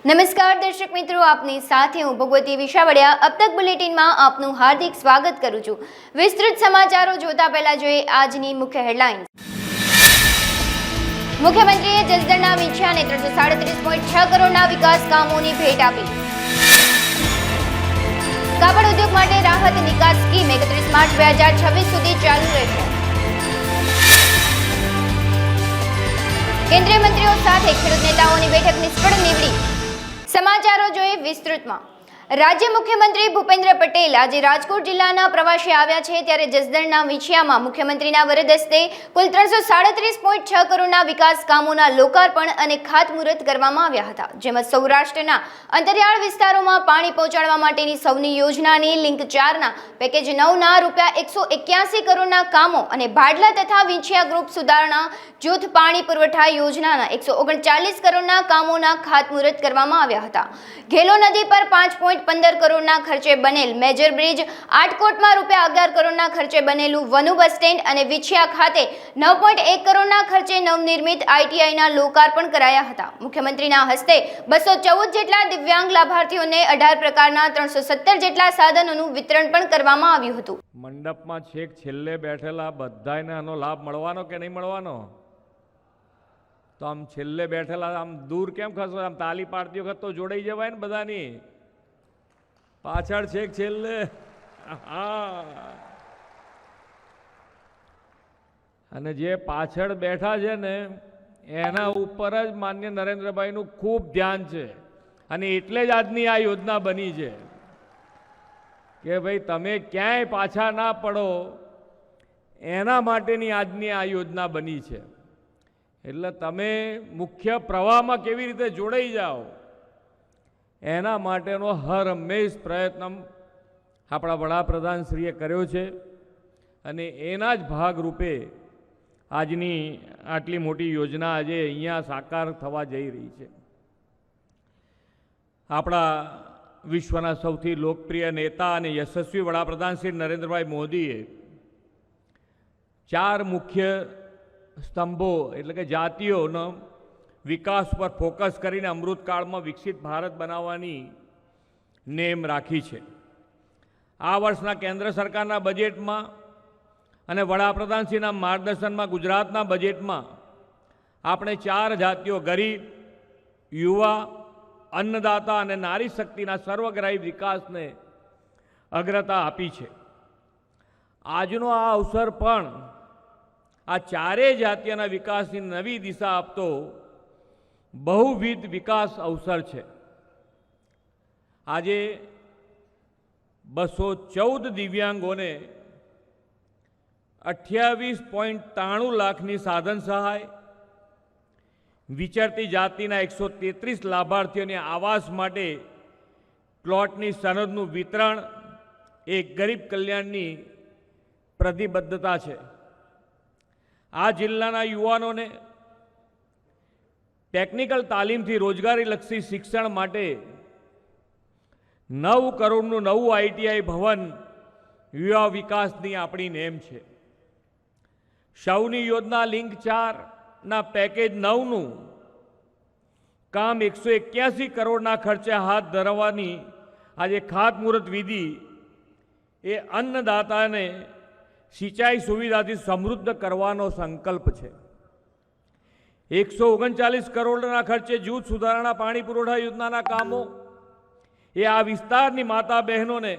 નમસ્કાર દર્શક મિત્રો, આપની સાથે હું ભગવતી વિશાવડિયા અબ તક બુલેટિનમાં આપનું હાર્દિક સ્વાગત કરું છું। વિસ્તૃત સમાચારો જોતા પહેલા જોઈએ આજની મુખ્ય હેડલાઇન્સ। મુખ્યમંત્રીએ જસદણના વિંછિયાને 337.6 કરોડના વિકાસ કામોની ભેટ આપી। કાપડ ઉદ્યોગ માટે રાહત નિકાસ સ્કીમ 31 માર્ચ 2026 સુધી ચાલુ રહેશે। કેન્દ્રીય મંત્રીઓ સાથે ખેડૂત નેતાઓની બેઠક નિષ્ફળ નીવડી। સમાચારો જોઈએ વિસ્તૃતમાં। રાજ્ય મુખ્યમંત્રી ભૂપેન્દ્ર પટેલ આજે રાજકોટ જિલ્લાના પ્રવાસે આવ્યા છે, ત્યારે જસદણના વિંછિયામાં મુખ્યમંત્રીના વરદ હસ્તે કુલ 337.6 કરોડના વિકાસ કામોના લોકાર્પણ અને ખાતમુહૂર્ત કરવામાં આવ્યા હતા, જેમાં સૌરાષ્ટ્રના અંતરિયાળ વિસ્તારોમાં પાણી પહોંચાડવા માટેની સૌની યોજનાની લિંક 4ના પેકેજ 9ના ₹181 કરોડના કામો અને ભાડલા તથા વિંછિયા ગ્રુપ સુધારણા જૂથ પાણી પુરવઠા યોજનાના 139 કરોડના કામોના ખાતમુહૂર્ત કરવામાં આવ્યા હતા। ઘેલો નદી પર 5.15 કરોડના ખર્ચે બનેલ મેજર બ્રિજ, આટકોટમાં ₹11 કરોડના ખર્ચે બનેલું વનુ બસ સ્ટેન્ડ અને વિંછિયા ખાતે 9.1 કરોડના ખર્ચે નવનિર્મિત ITIના લોકાર્પણ કરાયા હતા। મુખ્યમંત્રીના હસ્તે 214 જેટલા દિવ્યાંગ લાભાર્થીઓને 18 પ્રકારના 317 જેટલા સાધનોનું વિતરણ પણ કરવામાં આવ્યું હતું। મંડપમાં છેક છેલ્લે બેઠેલા બધાને આનો લાભ મળવાનો કે નહીં મળવાનો? તો આમ છેલ્લે બેઠેલા આમ દૂર કેમ ખસો? આમ તાલી પાડતી વખત તો જોડાઈ જવાય ને બધાની પાછળ છેક છેલ્લે। હા, અને જે પાછળ બેઠા છે ને એના ઉપર જ માન્ય નરેન્દ્રભાઈનું ખૂબ ધ્યાન છે, અને એટલે જ આજની આ યોજના બની છે કે ભાઈ તમે ક્યાંય પાછા ના પડો, એના માટેની આજની આ યોજના બની છે। એટલે તમે મુખ્ય પ્રવાહમાં કેવી રીતે જોડાઈ જાઓ એના માટેનો હર હંમેશ પ્રયત્ન આપણા વડાપ્રધાનશ્રીએ કર્યો છે, અને એના જ ભાગરૂપે આજની આટલી મોટી યોજના આજે અહીંયા સાકાર થવા જઈ રહી છે। આપણા વિશ્વના સૌથી લોકપ્રિય નેતા અને યશસ્વી વડાપ્રધાન શ્રી નરેન્દ્રભાઈ મોદીએ 4 મુખ્ય સ્તંભો એટલે કે જાતિઓનો વિકાસ પર ફોકસ કરીને અમૃતકાળમાં વિકસિત ભારત બનાવવાની નેમ રાખી છે। આ વર્ષના કેન્દ્ર સરકારના બજેટમાં અને વડાપ્રધાનશ્રીના માર્ગદર્શનમાં ગુજરાતના બજેટમાં આપણે 4 જાતિઓ ગરીબ, યુવા, અન્નદાતા અને નારી શક્તિના સર્વગ્રાહી વિકાસને અગ્રતા આપી છે। આજનો આ અવસર પણ આ 4 જાતિઓના વિકાસની નવી દિશા આપતો બહુવિધ વિકાસ અવસર છે। આજે 214 દિવ્યાંગોને 28.93 લાખની સાધન સહાય, વિચરતી જાતિના 133 લાભાર્થીઓને આવાસ માટે પ્લોટની સનદનું વિતરણ એ ગરીબ કલ્યાણની પ્રતિબદ્ધતા છે। આ જિલ્લાના યુવાનોને ટેકનિકલ તાલીમથી રોજગારીલક્ષી શિક્ષણ માટે 9 કરોડનું નવું ITI ભવન યુવા વિકાસની આપણી નેમ છે। સૌની યોજના લિંક 4ના પેકેજ 9નું કામ 181 કરોડના ખર્ચે હાથ ધરવાની આજે ખાતમુહૂર્ત વિધિ એ અન્નદાતાને સિંચાઈ સુવિધાથી સમૃદ્ધ કરવાનો સંકલ્પ છે। 139 કરોડના ખર્ચે જૂથ સુધારણા પાણી પુરવઠા યોજનાના કામો એ આ વિસ્તારની માતા બહેનોને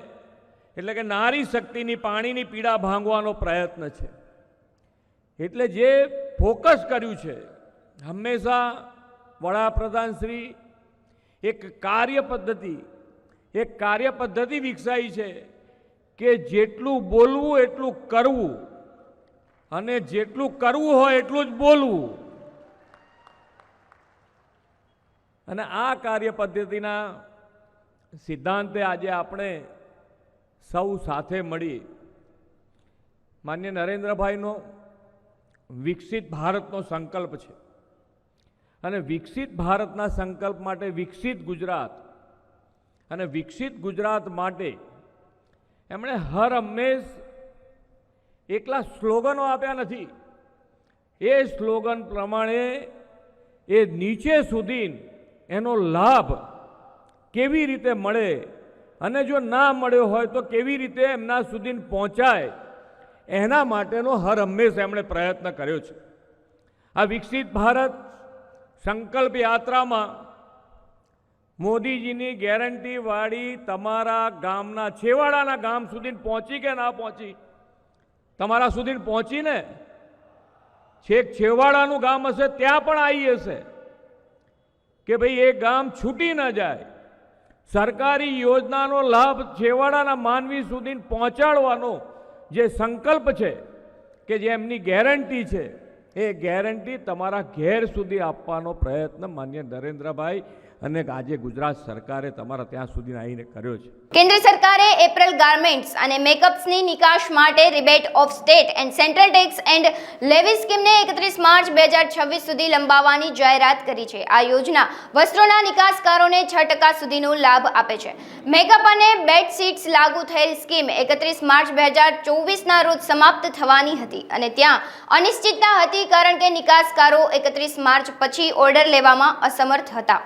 એટલે કે નારી શક્તિની પાણીની પીડા ભાંગવાનો પ્રયત્ન છે। એટલે જે ફોકસ કર્યું છે, હંમેશા વડાપ્રધાનશ્રી એક કાર્યપદ્ધતિ વિકસાવી છે કે જેટલું બોલવું એટલું કરવું, અને જેટલું કરવું હોય એટલું જ બોલવું। અને આ કાર્યપદ્ધતિના સિદ્ધાંતે આજે આપણે સૌ સાથે મળી માન્ય નરેન્દ્રભાઈનો વિકસિત ભારતનો સંકલ્પ છે, અને વિકસિત ભારતના સંકલ્પ માટે વિકસિત ગુજરાત, અને વિકસિત ગુજરાત માટે એમણે હર હંમેશ એકલા સ્લોગનો આપ્યા નથી, એ સ્લોગન પ્રમાણે એ નીચે સુધી એનો લાભ કેવી રીતે મળે અને જો ના મળ્યો હોય તો કેવી રીતે એમના સુધી પહોંચાય, એના માટેનો હર હંમેશ એમણે પ્રયત્ન કર્યો છે. આ વિકસિત ભારત સંકલ્પ યાત્રામાં મોદીજીની ગેરંટીવાળી તમારા ગામના છેવાડાના ગામ સુધી પહોંચી કે ના પહોંચી? તમારા સુધી પહોંચીને છેક છેવાડાનું ગામ હશે ત્યાં પણ આવી હશે કે ભાઈ એ ગામ છૂટી ન જાય. સરકારી યોજનાનો લાભ છેવાડાના માનવી સુધી પહોંચાડવાનો જે સંકલ્પ છે, કે જે એમની ગેરંટી છે, એ ગેરંટી તમારા ઘેર સુધી આપવાનો પ્રયત્ન માન્ય નરેન્દ્રભાઈ અને આજે ગુજરાત સરકારે તમારા ત્યાં સુધી આવીને કર્યો છે. કેન્દ્ર સરકારે એપ્રિલ ગાર્મેન્ટ્સ અને મેકઅપ્સની નિકાસ માટે rebate of state and central tax and લેવી સ્કીમને 31 માર્ચ 2026 સુધી લંબાવવાની જાહેરાત કરી છે. આ યોજના વસ્ત્રોના નિકાસકારોને 6% સુધીનો લાભ આપે છે. મેકઅપ અને બેડશીટ્સ લાગુ થયેલ સ્કીમ 31 માર્ચ 2024ના રોજ સમાપ્ત થવાની હતી અને ત્યાં અનિશ્ચિતતા હતી કારણ કે નિકાસકારો 31 માર્ચ પછી ઓર્ડર લેવામાં અસમર્થ હતા.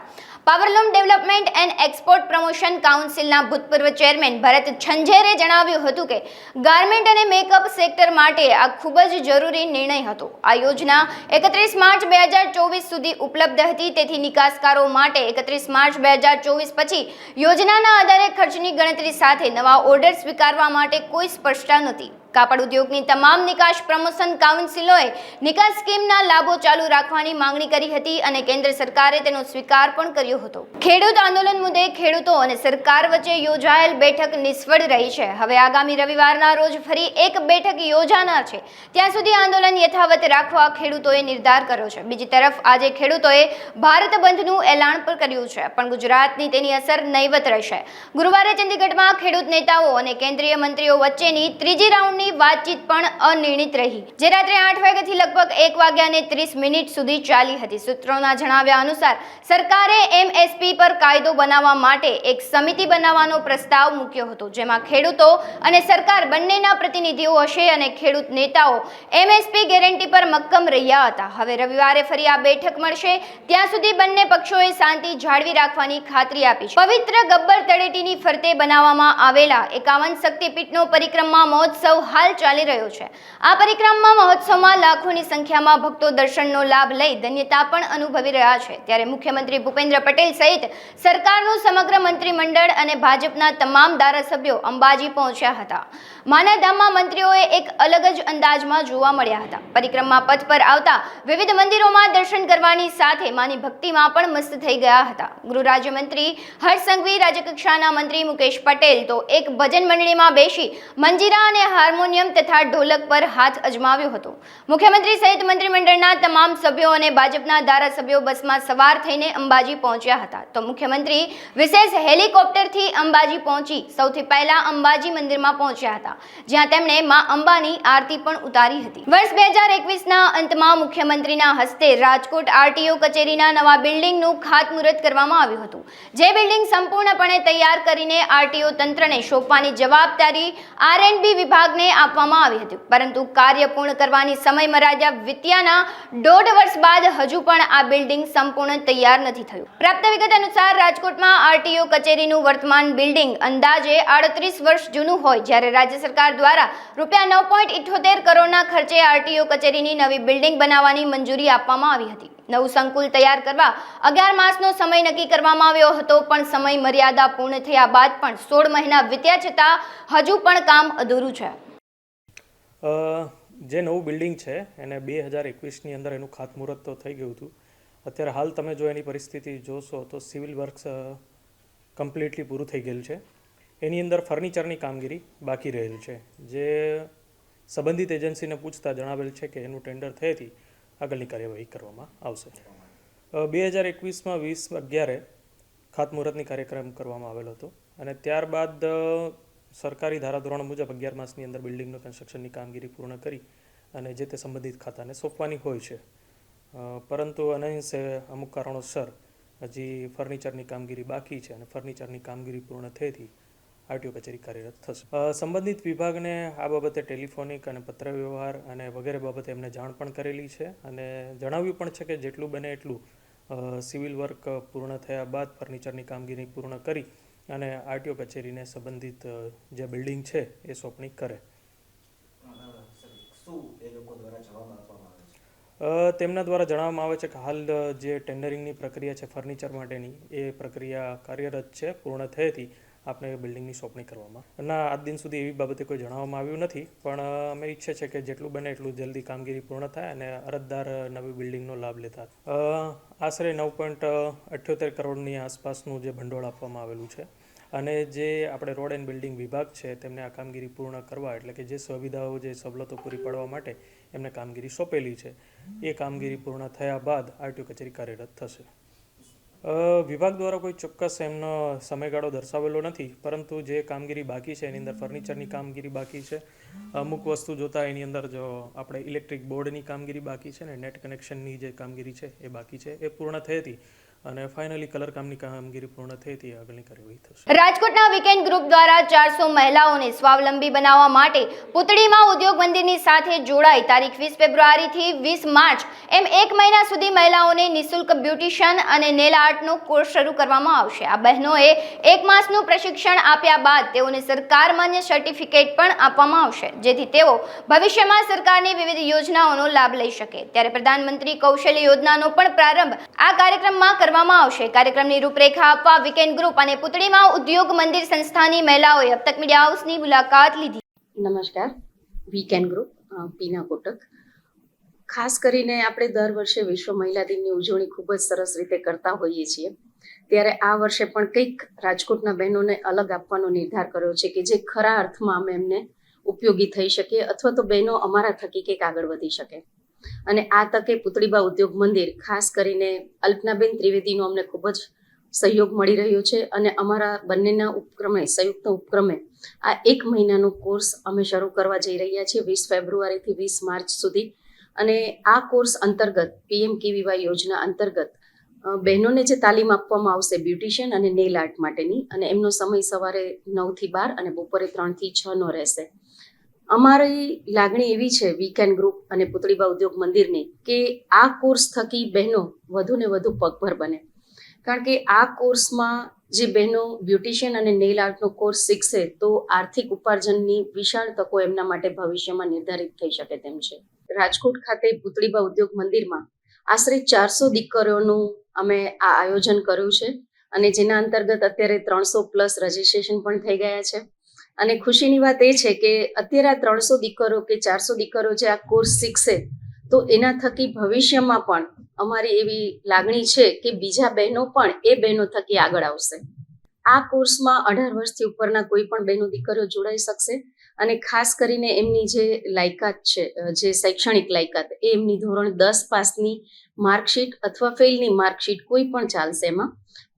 પાવરલૂમ ડેવલપમેન્ટ એન્ડ એક્સપોર્ટ પ્રમોશન કાઉન્સિલના ભૂતપૂર્વ ચેરમેન ભરત છંજેરે જણાવ્યું હતું કે ગાર્મેન્ટ અને મેકઅપ સેક્ટર માટે આ ખૂબ જ જરૂરી નિર્ણય હતો. આ યોજના 31 માર્ચ 2024 સુધી ઉપલબ્ધ હતી, તેથી નિકાસકારો માટે 31 માર્ચ 2024 પછી યોજનાના આધારે ખર્ચની ગણતરી સાથે નવા ઓર્ડર સ્વીકારવા માટે કોઈ સ્પષ્ટતા નહોતી. કાપડ ઉદ્યોગની તમામ નિકાસ પ્રમોશન કાઉન્સિલોએ નિકાસ સ્કીમના લાભો ચાલુ રાખવાની માંગણી કરી હતી અને કેન્દ્ર સરકારે તેનો સ્વીકાર પણ કર્યો હતો. ખેડૂત આંદોલન મુદ્દે ખેડૂતો અને સરકાર વચ્ચે યોજાયેલ બેઠક નિષ્ફળ રહી છે. હવે આગામી રવિવારના રોજ ફરી એક બેઠક યોજાનાર છે. ત્યાં સુધી આંદોલન યથાવત રાખવા ખેડૂતોએ નિર્ધાર કર્યો છે. બીજી તરફ આજે ખેડૂતોએ ભારત બંધનું એલાન પણ કર્યું છે, પણ ગુજરાતની તેની અસર નહીવત રહેશે. ગુરુવારે ચંદીગઢમાં ખેડૂત નેતાઓ અને કેન્દ્રીય મંત્રીઓ વચ્ચેની ત્રીજી રાઉન્ડ વાતચીત પણ અનિર્ણિત રહી, જે રાત્રે 8 વાગ્યાથી લગભગ 1:30 સુધી ચાલી હતી. સૂત્રોના જણાવ્યા અનુસાર સરકારે એમએસપી પર કાયદો બનાવવા માટે એક સમિતિ બનાવવાનો પ્રસ્તાવ મૂક્યો હતો, જેમાં ખેડૂતો અને સરકાર બંનેના પ્રતિનિધિઓ હશે અને ખેડૂત નેતાઓ એમએસપી ગેરંટી પર મક્કમ રહ્યા હતા. હવે રવિવારે ફરી આ બેઠક મળશે. ત્યાં સુધી બંને પક્ષોએ શાંતિ જાળવી રાખવાની ખાતરી આપી છે. પવિત્ર ગબ્બર તળેટીની ફરતે બનાવવામાં આવેલા 51 શક્તિપીઠનો પરિક્રમા મહોત્સવ હાલ ચાલી રહ્યો છે. આ પરિક્રમા મહોત્સવમાં લાખોની સંખ્યામાં ભક્તો દર્શનનો લાભ લઈ ધન્યતા પણ અનુભવી રહ્યા છે. ત્યારે મુખ્યમંત્રી ભૂપેન્દ્ર પટેલ સહિત સરકારનું સમગ્ર મંત્રીમંડળ અને ભાજપના તમામ ધારાસભ્યો અંબાજી પહોંચ્યા હતા. માના ધામમાં મંત્રીઓએ એક અલગ જ અંદાજમાં જોવા મળ્યા હતા. પરિક્રમા પથ પર આવતા વિવિધ મંદિરોમાં દર્શન કરવાની સાથે માની ભક્તિમાં પણ મસ્ત થઈ ગયા હતા. ગૃહ રાજ્યમંત્રી હર્ષ સંઘવી, રાજ્યકક્ષાના મંત્રી મુકેશ પટેલ તો એક ભજન મંડળીમાં બેસી મંજીરા અને હાર્મોનિયમ તથા ઢોલક પર હાથ અજમાવ્યો હતો. મુખ્યમંત્રી સહિત મંત્રીમંડળના તમામ સભ્યો અને ભાજપના ધારાસભ્યો બસમાં સવાર થઈને અંબાજી પહોંચ્યા હતા. તો મુખ્યમંત્રી વિશેષ હેલિકોપ્ટરથી અંબાજી પહોંચી સૌથી પહેલા અંબાજી મંદિરમાં પહોંચ્યા હતા, જ્યાં તેમણે માં અંબાની આરતી પણ ઉતારી હતી. વર્ષ 2021ના અંતમાં મુખ્યમંત્રીના હસ્તે રાજકોટ આરટીઓ કચેરીના નવા બિલ્ડિંગનું ખાતમુહૂર્ત કરવામાં આવ્યું હતું. જે બિલ્ડિંગ સંપૂર્ણપણે તૈયાર કરીને આરટીઓ તંત્રને સોંપવાની જવાબદારી આરએન્ડબી વિભાગને આપવામાં આવી હતી, પરંતુ કાર્ય પૂર્ણ કરવાની સમયમર્યાદા વીત્યાના 1.5 વર્ષ બાદ હજુ પણ આ બિલ્ડિંગ સંપૂર્ણ તૈયાર નથી થયું. પ્રાપ્ત વિગત અનુસાર રાજકોટમાં આરટીઓ કચેરીનું વર્તમાન બિલ્ડિંગ અંદાજે 38 વર્ષ જૂનું હોય, જ્યારે રાજ્ય સરકાર દ્વારા રૂપિયા 9.78 કરોડના ખર્ચે આરટીઓ કચેરીની નવી બિલ્ડિંગ બનાવવાની મંજૂરી આપવામાં આવી હતી. નવું સંકુલ તૈયાર કરવા 11 માસનો સમય નક્કી કરવામાં આવ્યો હતો, પણ સમય મર્યાદા પૂર્ણ થયા બાદ પણ 16 મહિના વીત્યા છતાં હજુ પણ કામ અધૂરું છે. જે નવું બિલ્ડિંગ છે એને 2021ની અંદર એનું ખાતમુહૂર્ત તો થઈ ગયું હતું. અત્યારે હાલ તમે જો એની પરિસ્થિતિ જોશો તો સિવિલ વર્ક્સ કમ્પ્લીટલી પૂરું થઈ ગયેલું છે. એની અંદર ફર્નિચરની કામગીરી બાકી રહેલ છે, જે સંબંધિત એજન્સીને પૂછતા જણાવેલ છે કે એનું ટેન્ડર થયેથી આગળની કાર્યવાહી કરવામાં આવશે. 2021માં 20/11 ખાતમુહૂર્તની કાર્યક્રમ કરવામાં આવેલો હતો અને ત્યારબાદ સરકારી ધારાધોરણ મુજબ 11 માસની અંદર બિલ્ડિંગનો કન્સ્ટ્રક્શનની કામગીરી પૂર્ણ કરી અને જે તે સંબંધિત ખાતાને સોંપવાની હોય છે, પરંતુ અનંશે અમુક કારણોસર હજી ફર્નિચરની કામગીરી બાકી છે અને ફર્નિચરની કામગીરી પૂર્ણ થયેથી આરટીઓ કચેરી કાર્યરત થશે. સંબંધિત વિભાગને આ બાબતે ટેલિફોનિક અને પત્ર વ્યવહાર અને વગેરે બાબતે એમને જાણ પણ કરેલી છે અને જણાવ્યું પણ છે કે જેટલું બને એટલું સિવિલ વર્ક પૂર્ણ થયા બાદ ફર્નિચરની કામગીરી પૂર્ણ કરી અને આરટીઓ કચેરીને સંબંધિત જે બિલ્ડિંગ છે એ સોંપણી કરે. તેમના દ્વારા જણાવવામાં આવે છે કે હાલ જે ટેન્ડરિંગની પ્રક્રિયા છે ફર્નિચર માટેની એ પ્રક્રિયા કાર્યરત છે, પૂર્ણ થઈ હતી આપણે બિલ્ડિંગની સોંપણી કરવામાં. ના આજ દિન સુધી એવી બાબતે કોઈ જણાવવામાં આવ્યું નથી, પણ અમે ઈચ્છે છે કે જેટલું બને એટલું જલ્દી કામગીરી પૂર્ણ થાય અને અરજદાર નવી બિલ્ડિંગનો લાભ લેતા. આશરે 9.78 કરોડની આસપાસનું જે ભંડોળ આપવામાં આવેલું છે અને જે આપણે રોડ એન્ડ બિલ્ડિંગ વિભાગ છે તેમને આ કામગીરી પૂર્ણ કરવા એટલે કે જે સુવિધાઓ જે સવલતો પૂરી પાડવા માટે એમને કામગીરી સોંપેલી છે એ કામગીરી પૂર્ણ થયા બાદ આરટીઓ કચેરી કાર્યરત થશે. વિભાગ દ્વારા કોઈ ચોક્કસ એમનો સમયગાળો દર્શાવેલો નથી, પરંતુ જે કામગીરી બાકી છે એની અંદર ફર્નિચરની કામગીરી બાકી છે. અમુક વસ્તુ જોતાં એની અંદર જો આપણે ઇલેક્ટ્રિક બોર્ડની કામગીરી બાકી છે ને નેટ કનેક્શનની જે કામગીરી છે એ બાકી છે, એ પૂર્ણ થઈ હતી અને ફાઇનલી કલર કામની કામગીરી પૂર્ણ થઈ હતી. આગળની કાર્યવાહી થશે. રાજકોટના વીકેન્ડ ગ્રુપ દ્વારા 400 મહિલાઓને સ્વાવલંબી બનાવવા માટે પુતળીમાં ઉદ્યોગ મંદિરની સાથે જોડાઈ તારીખ 20 ફેબ્રુઆરીથી 20 માર્ચ એમ 1 મહિના સુધી મહિલાઓને નિઃશુલ્ક બ્યુટિશિયન અને નેલ આર્ટનો કોર્સ શરૂ કરવામાં આવશે. આ બહેનોએ 1 માસનું પ્રશિક્ષણ આપ્યા બાદ તેઓને સરકાર માન્ય સર્ટિફિકેટ પણ આપવામાં આવશે, જેથી તેઓ ભવિષ્યમાં સરકારની વિવિધ યોજનાઓનો લાભ લઈ શકે. ત્યારે પ્રધાનમંત્રી કૌશલ્ય યોજનાનો પણ પ્રારંભ આ કાર્યક્રમમાં કરવામાં આવશે. કાર્યક્રમની રૂપરેખા આપવા વીકેન્ડ ગ્રુપ અને પુતળીમાં ઉદ્યોગ મંદિર સંસ્થાની મહિલાઓએ અબ તક મીડિયા હાઉસની મુલાકાત લીધી. નમસ્કાર, વીકેન્ડ ગ્રુપ પીના કોટક. ખાસ કરીને આપણે દર વર્ષે વિશ્વ મહિલા દિનની ઉજવણી ખૂબ જ સરસ રીતે કરતા હોઈએ છીએ, ત્યારે આ વર્ષે પણ કંઈક રાજકોટના બહેનોને અલગ આપવાનો નિર્ધાર કર્યો છે કે જે ખરા અર્થમાં અમે એમને ઉપયોગી થઈ શકીએ અથવા તો બહેનો અમારા થકી કંઈક આગળ વધી શકે. અને આ તકે પુતળીબા ઉદ્યોગ મંદિર ખાસ કરીને અલ્પનાબેન ત્રિવેદીનો અમને ખૂબ જ સહયોગ મળી રહ્યો છે અને અમારા બંનેના ઉપક્રમે સંયુક્ત ઉપક્રમે આ 1 મહિનાનો કોર્સ અમે શરૂ કરવા જઈ રહ્યા છીએ 20 ફેબ્રુઆરીથી 20 માર્ચ સુધી. અને આ કોર્સ અંતર્ગત PMKVY યોજના અંતર્ગત બહેનોને જે તાલીમ આપવામાં આવશે બ્યુટિશિયન અને નેલ આર્ટ માટેની, અને એમનો સમય સવારે 9 થી 12 અને બપોરે 3 થી 6 નો રહેશે. અમારી લાગણી એવી છે વીકેન્ડ ગ્રુપ અને પુતળીબા ઉદ્યોગ મંદિરની કે આ કોર્સ થકી બહેનો વધુ ને વધુ પગભર બને, કારણ કે આ કોર્સમાં જે બહેનો બ્યુટિશિયન અને નેલ આર્ટનો કોર્સ શીખશે તો આર્થિક ઉપાર્જનની વિશાળ તકો એમના માટે ભવિષ્યમાં નિર્ધારિત થઈ શકે તેમ છે. રાજકોટ ખાતે પુતળીબા ઉદ્યોગ મંદિરમાં આશરે 400 દીકરીઓનું અમે આ આયોજન કર્યું છે અને જેના અંતર્ગત અત્યારે 300+ રજીસ્ટ્રેશન પણ થઈ ગયા છે. અને ખુશીની વાત એ છે કે અત્યારે આ 300 દીકરીઓ કે 400 દીકરીઓ જે આ કોર્સ શીખશે તો એના થકી ભવિષ્યમાં પણ અમારી એવી લાગણી છે કે બીજા બહેનો પણ એ બહેનો થકી આગળ આવશે. આ કોર્સમાં 18 વર્ષથી ઉપરના કોઈ પણ બહેનો દીકરીઓ જોડાઈ શકશે અને ખાસ કરીને એમની જે લાયકાત છે, જે શૈક્ષણિક લાયકાત, એ એમની ધોરણ 10 પાસની માર્કશીટ અથવા ફેલની માર્કશીટ કોઈ પણ ચાલશે એમાં.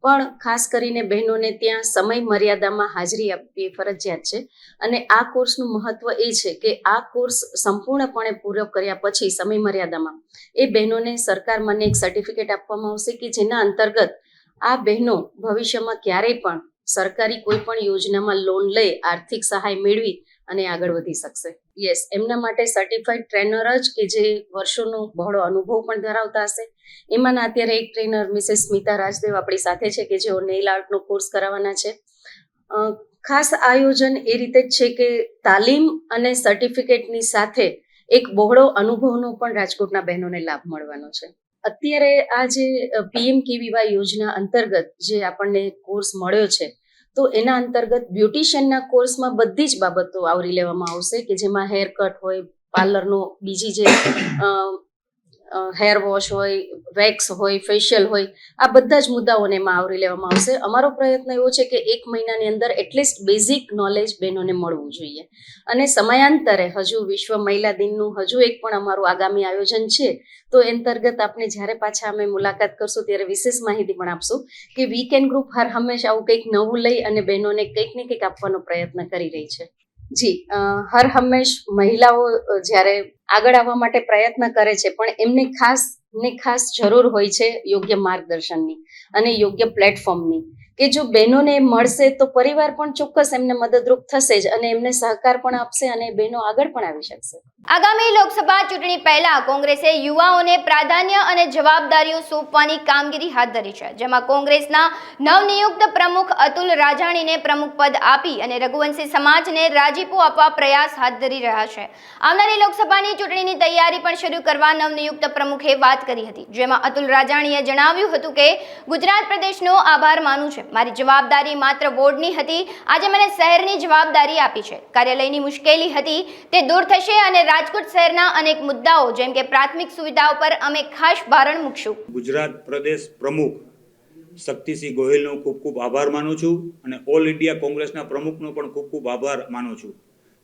પણ ખાસ કરીને બહેનોને ત્યાં સમય મર્યાદામાં હાજરી આપવી ફરજિયાત છે. અને આ કોર્સનું મહત્વ એ છે કે આ કોર્સ સંપૂર્ણપણે પૂરો કર્યા પછી સમય મર્યાદામાં એ બહેનોને સરકાર મને એક સર્ટિફિકેટ આપવામાં આવશે કે જેના અંતર્ગત આ બહેનો ભવિષ્યમાં ક્યારેય પણ સરકારી કોઈ પણ યોજનામાં લોન લઈ આર્થિક સહાય મેળવી અને આગળ વધી શકશે. યસ, એમના માટે સર્ટિફાઈડ ટ્રેનર જ કે જે વર્ષોનો બહોળો અનુભવ પણ ધરાવતા હશે. એમાંના અત્યારે એક ટ્રેનર મિસેસ સ્મિતા રાજદેવ આપણી સાથે છે કે જેઓ નેલ આર્ટનો કોર્સ કરાવવાના છે. ખાસ આયોજન એ રીતે જ છે કે તાલીમ અને સર્ટિફિકેટની સાથે એક બહોળો અનુભવનો પણ રાજકોટના બહેનોને લાભ મળવાનો છે. અત્યારે આ જે PMKVY યોજના અંતર્ગત જે આપણને કોર્સ મળ્યો છે તો એના અંતર્ગત બ્યુટિશિયનના કોર્સમાં બધી જ બાબતો આવરી લેવામાં આવશે કે જેમાં હેર કટ હોય, પાર્લરનો બીજી જે હેર વોશ હોય, વેક્સ હોય, ફેશિયલ હોય, આ બધા જ મુદ્દાઓને એમાં આવરી લેવામાં આવશે. અમારો પ્રયત્ન એવો છે કે 1 મહિનાની અંદર એટલીસ્ટ બેઝિક નોલેજ બહેનોને મળવું જોઈએ. અને સમયાંતરે હજુ વિશ્વ મહિલા દિનનું હજુ એક પણ અમારું આગામી આયોજન છે, તો એ અંતર્ગત આપણે જ્યારે પાછા અમે મુલાકાત કરશું ત્યારે વિશેષ માહિતી પણ આપશું કે વીકેન્ડ ગ્રુપ હર હંમેશા આવું કંઈક નવું લઈ અને બહેનોને કંઈક ને કંઈક આપવાનો પ્રયત્ન કરી રહી છે. જી, હર હંમેશ મહિલાઓ જ્યારે આગળ આવવા માટે પ્રયત્ન કરે છે પણ એમને ખાસ જરૂર હોય છે યોગ્ય માર્ગદર્શનની અને યોગ્ય પ્લેટફોર્મની કે જો બહેનોને મળશે તો પરિવાર પણ ચોક્કસ એમને મદદરૂપ થશે જ અને એમને સહકાર પણ આપશે અને બહેનો આગળ પણ આવી શકશે. આગામી લોકસભા ચૂંટણી પહેલા કોંગ્રેસે યુવાઓને પ્રાધાન્ય અને જવાબદારીઓ સોંપવાની કામગીરી હાથ ધરી છે, જેમાં કોંગ્રેસના નવનિયુક્ત પ્રમુખ અતુલ રાજાણીને પ્રમુખ પદ આપી અને રઘુવંશી સમાજને રાજીપો આપવા પ્રયાસ હાથ ધરી રહ્યા છે. આવનારી લોકસભાની ચૂંટણીની તૈયારી પણ શરૂ કરવા નવનિયુક્ત પ્રમુખે વાત કરી હતી, જેમાં અતુલ રાજાણીએ જણાવ્યું હતું કે ગુજરાત પ્રદેશનો આભાર માનું છે. મારી જવાબદારી માત્ર વોર્ડની હતી, આજે મને શહેરની જવાબદારી આપી છે. કાર્યાલયની મુશ્કેલી હતી તે દૂર થશે અને રાજકોટ શહેરના અનેક મુદ્દાઓ જેમ કે પ્રાથમિક સુવિધાઓ પર અમે ખાસ ભારણ મૂકશું. ગુજરાત પ્રદેશ પ્રમુખ શક્તિસિંહ ગોહિલનો ખૂબ ખૂબ આભાર માનું છું અને ઓલ ઇન્ડિયા કોંગ્રેસના પ્રમુખનો પણ ખૂબ ખૂબ આભાર માનું છું.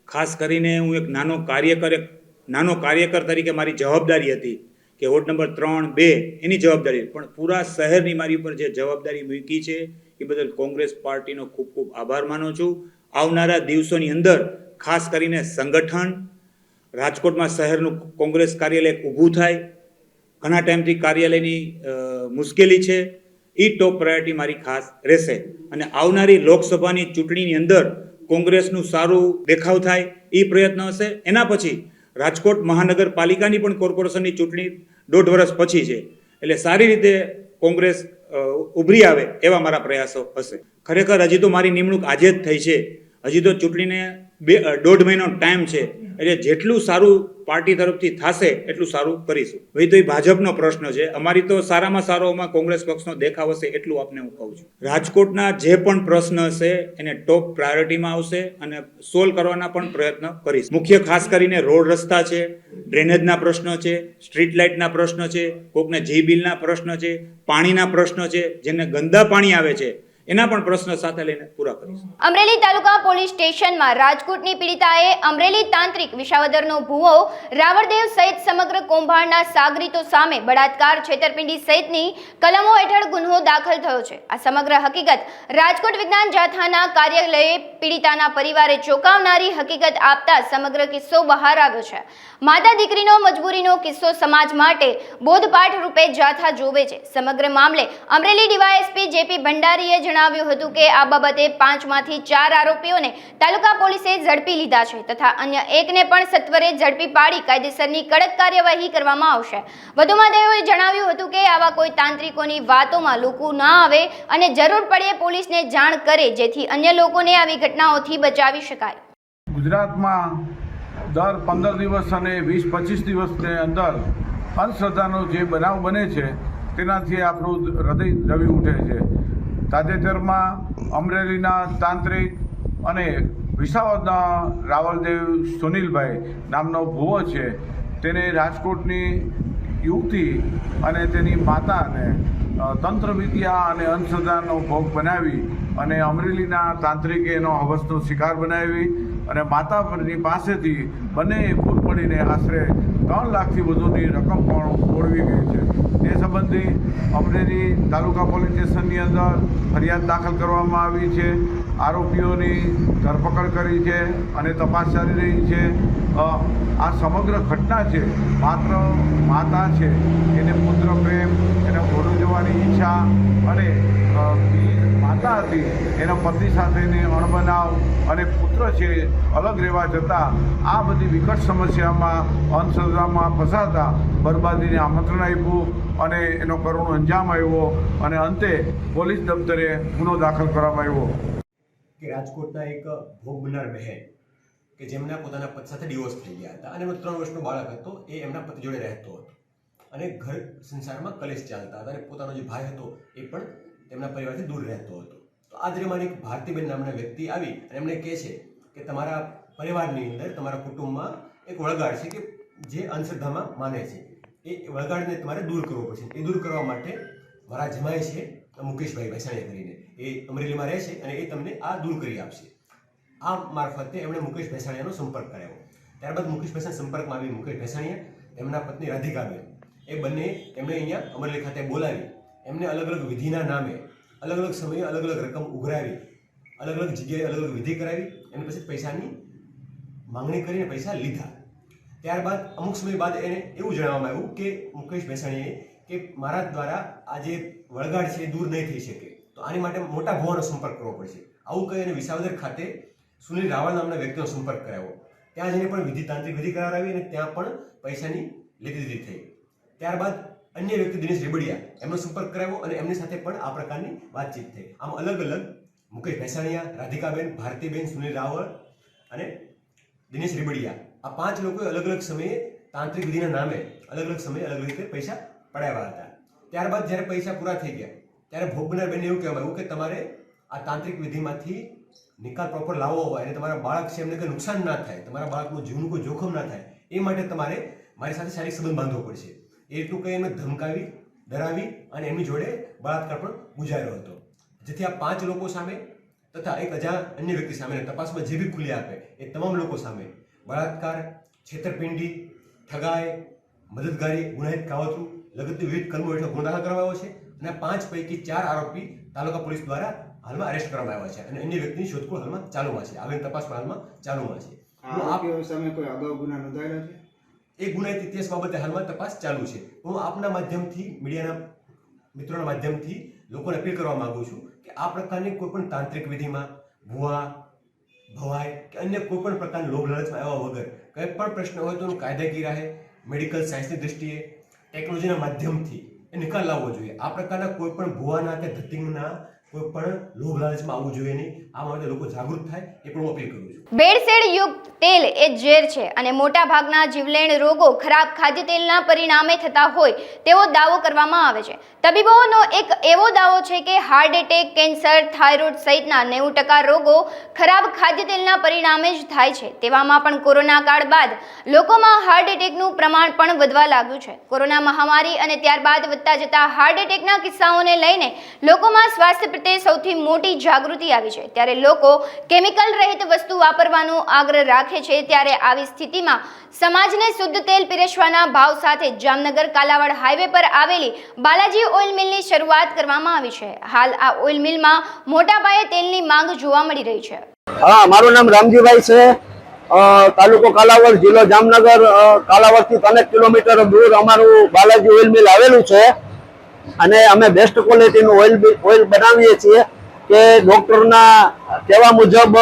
ખાસ કરીને હું એક નાનો કાર્યકર તરીકે મારી જવાબદારી હતી કે વોર્ડ નંબર 3, 2 એની જવાબદારી, પણ પૂરા શહેરની મારી ઉપર જે જવાબદારી મૂકી છે એ બદલ કોંગ્રેસ પાર્ટીનો ખૂબ ખૂબ આભાર માનું છું. આવનારા દિવસોની અંદર ખાસ કરીને સંગઠન, રાજકોટમાં શહેરનું કોંગ્રેસ કાર્યાલય ઊભું થાય, ઘણા ટાઈમથી કાર્યાલયની મુશ્કેલી છે, એ ટોપ પ્રાયોરિટી મારી ખાસ રહેશે. અને આવનારી લોકસભાની ચૂંટણીની અંદર કોંગ્રેસનું સારું દેખાવ થાય એ પ્રયત્ન હશે. એના પછી રાજકોટ મહાનગરપાલિકાની પણ કોર્પોરેશનની ચૂંટણી 1.5 વર્ષ પછી છે, એટલે સારી રીતે કોંગ્રેસ ઉભરી આવે એવા મારા પ્રયાસો હશે. ખરેખર હજી તો મારી નિમણૂક આજે જ થઈ છે, હજી તો ચૂંટણીને 1.5 મહિનો ટાઈમ છે, એટલે જેટલું સારું પાર્ટી તરફથી થશે એટલું સારું કરીશું. ભાઈ તો એ ભાજપનો પ્રશ્ન છે, અમારી તો સારામાં સારોમાં કોંગ્રેસ પક્ષનો દેખાવ હશે એટલું આપને હું કહું છું. રાજકોટના જે પણ પ્રશ્ન હશે એને ટોપ પ્રાયોરિટીમાં આવશે અને સોલ્વ કરવાના પણ પ્રયત્ન કરીશ. મુખ્ય ખાસ કરીને રોડ રસ્તા છે, ડ્રેનેજના પ્રશ્નો છે, સ્ટ્રીટ લાઇટના પ્રશ્નો છે, કોકને જી બિલના પ્રશ્ન છે, પાણીના પ્રશ્નો છે, જેને ગંદા પાણી આવે છે એના પણ પ્રશ્ન સાથે લઈને પૂરા કરીશું. અમરેલી તાલુકા પોલીસ સ્ટેશનમાં રાજકોટની પીડિતાએ અમરેલી તાંત્રિક વિસાવદરનો ભૂવો રાવળદેવ સહિત સમગ્ર કૌભાંડના સાગરીતો સામે બળાત્કાર, છેતરપિંડી સહિતની કલમો હેઠળ ગુન્હો દાખલ થયો છે. આ સમગ્ર હકીકત રાજકોટ વિજ્ઞાન જાથાના કાર્યાલયે પીડિતાના પરિવારે ચોંકાવનારી હકીકત આપતા સમગ્ર કિસ્સો બહાર આવ્યો છે. માતા દીકરીનો મજબૂરીનો કિસ્સો સમાજ માટે બોધપાઠ રૂપે જાથા જોવે છે. સમગ્ર મામલે અમરેલી ડીવાયએસપી જેપી ભંડારીએ જણાવ્યું હતું કે આ બાબતે 5માંથી 4 આરોપીઓને તાલુકા પોલીસે ઝડપી લીધા છે તથા અન્ય એકને પણ સત્વરે ઝડપી પાડી કાયદેસરની કડક કાર્યવાહી કરવામાં આવશે. વધુમાં તેઓએ જણાવ્યું હતું કે આવા કોઈ તાંત્રિકોની વાતોમાં લોકો ના આવે અને જરૂર પડે પોલીસને જાણ કરે, જેથી અન્ય લોકોને આવી ઘટનાઓથી બચાવી શકાય. ગુજરાતમાં દર 15 દિવસ અને 20-25 દિવસની અંદર અંધશ્રદ્ધાનો જે બનાવ બને છે તેનાથી આપણું હૃદય દ્રવી ઉઠે છે. તાજેતરમાં અમરેલીના તાંત્રિક અને વિસાવદરના રાવળદેવ સુનિલભાઈ નામનો ભુવો છે, તેને રાજકોટની યુવતી અને તેની માતાને તંત્ર વિદ્યા અને અંધશ્રદ્ધાનો ભોગ બનાવી અને અમરેલીના તાંત્રિકે એનો હવસનો શિકાર બનાવી અને માતાની પાસેથી બંને એકૂટ મળીને આશરે 3 લાખથી વધુની રકમ પણ ઓળવી ગઈ છે. તે સંબંધી અમરેલી તાલુકા પોલીસ સ્ટેશનની અંદર ફરિયાદ દાખલ કરવામાં આવી છે. આરોપીઓની ધરપકડ કરી છે અને તપાસ ચાલી રહી છે. આ સમગ્ર ઘટના છે માત્ર માતા છે, એને પુત્ર પ્રેમ, એને ઘોડો જવાની ઈચ્છા અને માતા હતી એના પતિ સાથેની અણબનાવ અને પુત્ર છે અલગ રહેવા જતાં આ બધી વિકટ સમસ્યામાં અંધશ્રદ્ધામાં ફસાતા બરબાદીને આમંત્રણ આપ્યું અને એનો કરુણ અંજામ આવ્યો અને અંતે પોલીસ દફતરે ગુનો દાખલ કરવામાં આવ્યો. કે રાજકોટના એક ભોગ બનનાર બહેન કે જેમના પોતાના પતિ સાથે ડિવોર્સ થઈ ગયા હતા અને 3 વર્ષનો બાળક હતો, એ એમના પતિ જોડે રહેતો હતો અને ઘર સંસારમાં કલેશ ચાલતા હતા અને પોતાનો જે ભાઈ હતો એ પણ તેમના પરિવારથી દૂર રહેતો હતો. તો આ દરમિયાન એક ભારતીબેન નામના વ્યક્તિ આવી અને એમણે કહે છે કે તમારા પરિવારની અંદર, તમારા કુટુંબમાં એક વળગાડ છે કે જે અંધશ્રદ્ધામાં માને છે, એ વળગાડને તમારે દૂર કરવો પડશે. એ દૂર કરવા માટે મારા જમાઈ છે મુકેશભાઈ ભેસાણીયા કરીને, એ અમરેલીમાં રહે છે અને એ તમને આ દૂર કરી આપશે. આ મારફતે એમણે મુકેશ ભેસાણીયાનો સંપર્ક કરાવ્યો. ત્યારબાદ મુકેશ ભેસાણી સંપર્કમાં આવી મુકેશ ભેસાણીયા, એમના પત્ની રાધિકાબેન, એ બંને એમણે અહીંયા અમરેલી ખાતે બોલાવી એમને અલગ અલગ વિધિના નામે અલગ અલગ સમયે અલગ અલગ રકમ ઉઘરાવી, અલગ અલગ જગ્યાએ અલગ અલગ વિધિ કરાવી, એની પછી પૈસાની માંગણી કરીને પૈસા લીધા. ત્યારબાદ અમુક સમય બાદ એને એવું જણાવવામાં આવ્યું કે મુકેશ ભેસાણીએ કે મારા દ્વારા આ જે વળગાડ છે એ દૂર નહીં થઈ શકે, તો તો આની માટે મોટા ભુવાનો સંપર્ક કરવો પડશે. આવું કહી અને વિસાવદર ખાતે સુનિલ રાવળ નામના વ્યક્તિનો સંપર્ક કરાવ્યો. ત્યાં જઈને પણ તાંત્રિક વિધિ કરાવી અને ત્યાં પણ પૈસાની લેતી દીધી થઈ. ત્યારબાદ અન્ય વ્યક્તિ દિનેશ રેબડિયા એમનો સંપર્ક કરાવ્યો અને એમની સાથે પણ આ પ્રકારની વાતચીત થઈ. આમ અલગ અલગ મુકેશ ભેસાણીયા, રાધિકાબેન, ભારતીબેન, સુનિલ રાવળ અને દિનેશ રેબડિયા આ 5 લોકોએ અલગ અલગ સમયે તાંત્રિક વિધિના નામે અલગ અલગ સમયે અલગ રીતે પૈસા પડાવ્યા હતા. ત્યારબાદ જ્યારે પૈસા પૂરા થઈ ગયા ત્યારે ભોગ બનનાર બેનને એવું કહેવામાં આવ્યું કે તમારે આ તાંત્રિક વિધિમાંથી નિકાલ પ્રોપર લાવવો હોય અને તમારા બાળક છે એમને કંઈ નુકસાન ના થાય, તમારા બાળકનું જીવનું કોઈ જોખમ ના થાય, એ માટે તમારે મારી સાથે શારીરિક સંબંધ બાંધવો પડશે. એટલું કંઈ એમને ધમકાવી, ડરાવી અને એમની જોડે બળાત્કાર પણ ગુજાર્યો હતો. જેથી આ 5 લોકો સામે તથા એક અન્ય વ્યક્તિ સામે તપાસમાં જે બી ખુલી આપે એ તમામ લોકો સામે બળાત્કાર, છેતરપિંડી, ઠગાઈ, મદદગારી, ગુનાહિત કાવતરું લગતની વિવિધ કલમો હેઠળ ગુનો દાખલ કરવામાં આવ્યો છે અને 5 પૈકી 4 આરોપી તાલુકા પોલીસ દ્વારા હાલમાં અરેસ્ટ કરવામાં આવ્યા છે અને અન્ય વ્યક્તિની શોધખોળ હાલમાં ચાલુમાં છે. આગળની તપાસ પણ હાલમાં ચાલુમાં છે. સામે કોઈ અગાઉ ગુના નોંધાયેલા છે? એ ગુનાહિત ઇતિહાસ બાબતે હાલમાં તપાસ ચાલુ છે. હું આપના માધ્યમથી, મીડિયાના મિત્રોના માધ્યમથી લોકોને અપીલ કરવા માંગુ છું કે આ પ્રકારની કોઈ પણ તાંત્રિક વિધિમાં ભુવા, ભવાઈ કે અન્ય કોઈ પણ પ્રકારની લોભ લાલચમાં આવ્યા વગર કંઈ પણ પ્રશ્ન હોય તો એનું કાયદાકીય રાહે, મેડિકલ સાયન્સની દ્રષ્ટિએ, ટેકનોલોજીના માધ્યમથી એ નિકાલ લાવવો જોઈએ. આ પ્રકારના કોઈ પણ ભુવાના કે ધતિંગના કોઈ પણ લોભ લાલચમાં આવવું જોઈએ નહીં. આ માટે લોકો જાગૃત થાય એ પણ હું અપીલ કરું છું. ભેળસેળ યુક્ત તેલ એ ઝેર છે અને મોટા ભાગના જીવલેણ રોગો ખરાબ ખાદ્ય તેલના પરિણામે થતા હોય તેવો દાવો કરવામાં આવે છે. તબીબોનો એક એવો દાવો છે કે હાર્ટ એટેક, કેન્સર, થાઇરોઇડ સહિતના 90% રોગો ખરાબ ખાદ્ય તેલના પરિણામે જ થાય છે. તેવામાં પણ કોરોના કાળ બાદ લોકોમાં હાર્ટ એટેકનું પ્રમાણ પણ વધવા લાગ્યું છે. કોરોના મહામારી અને ત્યારબાદ વધતા જતા હાર્ટ એટેકના કિસ્સાઓને લઈને લોકોમાં સ્વાસ્થ્ય પ્રત્યે સૌથી મોટી જાગૃતિ આવી છે. ત્યારે લોકો કેમિકલ રહિત વસ્તુ વાપરવાનો આગ્રહ રાખે છે. ત્યારે આવી સ્થિતિમાં સમાજને શુદ્ધ તેલ પીરસવાના ભાવ સાથે જામનગર કાલાવાડ હાઈવે પર આવેલી બાલાજી ઓઇલ મિલની શરૂઆત કરવામાં આવી છે. હાલ આ ઓઇલ મિલમાં મોટા પાયે તેલની માંગ જોવા મળી રહી છે. હા, મારું નામ રામજીભાઈ છે. તાલુકો કાલાવડ, જિલ્લો જામનગર. કાલાવડથી 3 કિલોમીટર દૂર અમારું બાલાજી ઓઇલ મિલ આવેલું છે અને અમે બેસ્ટ ક્વોલિટીનું ઓઇલ બનાવીએ છીએ કે ડોક્ટરના કહેવા મુજબ